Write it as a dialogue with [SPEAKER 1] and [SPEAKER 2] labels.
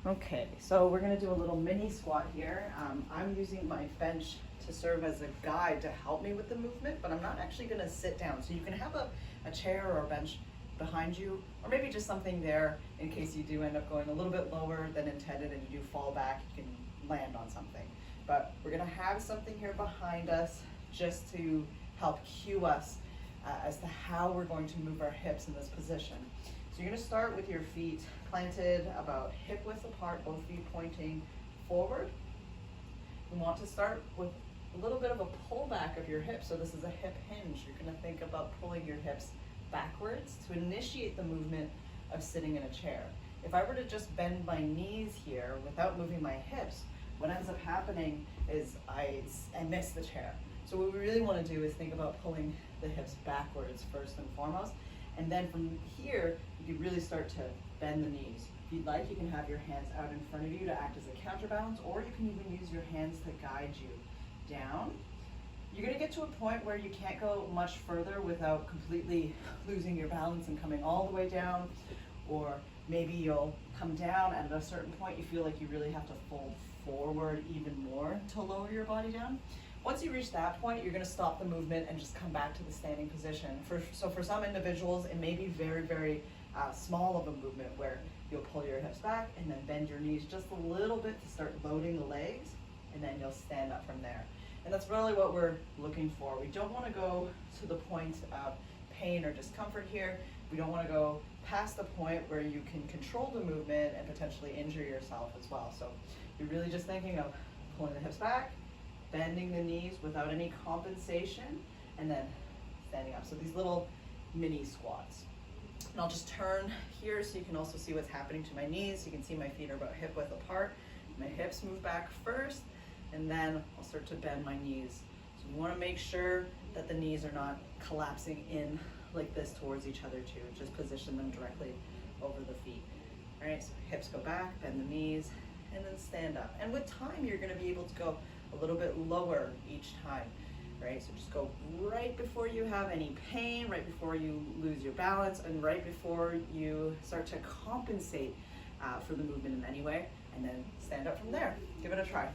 [SPEAKER 1] Okay, so we're gonna do a little mini squat here. I'm using my bench to serve as a guide to help me with the movement, but I'm not actually gonna sit down. So you can have a chair or a bench behind you, or maybe just something there in case you do end up going a little bit lower than intended and you do fall back, you can land on something. But we're gonna have something here behind us just to help cue us as to how we're going to move our hips in this position. So you're gonna start with your feet planted about hip width apart, both feet pointing forward. You want to start with a little bit of a pullback of your hips. So this is a hip hinge. You're gonna think about pulling your hips backwards to initiate the movement of sitting in a chair. If I were to just bend my knees here without moving my hips, what ends up happening is I miss the chair. So what we really wanna do is think about pulling the hips backwards first and foremost. And then from here, you can really start to bend the knees. If you'd like, you can have your hands out in front of you to act as a counterbalance, or you can even use your hands to guide you down. You're gonna get to a point where you can't go much further without completely losing your balance and coming all the way down, or maybe you'll come down and at a certain point you feel like you really have to fold forward even more to lower your body down. Once you reach that point, you're gonna stop the movement and just come back to the standing position. So for some individuals, it may be very, very small of a movement where you'll pull your hips back and then bend your knees just a little bit to start loading the legs, and then you'll stand up from there. And that's really what we're looking for. We don't wanna go to the point of pain or discomfort here. We don't wanna go past the point where you can control the movement and potentially injure yourself as well. So you're really just thinking of pulling the hips back, bending the knees without any compensation, and then standing up. So these little mini squats. And I'll just turn here so you can also see what's happening to my knees. You can see my feet are about hip width apart. My hips move back first, and then I'll start to bend my knees. So you wanna make sure that the knees are not collapsing in like this towards each other too. Just position them directly over the feet. All right, so hips go back, bend the knees, and then stand up. And with time, you're gonna be able to go a little bit lower each time, right? So just go right before you have any pain, right before you lose your balance, and right before you start to compensate for the movement in any way, and then stand up from there. Give it a try.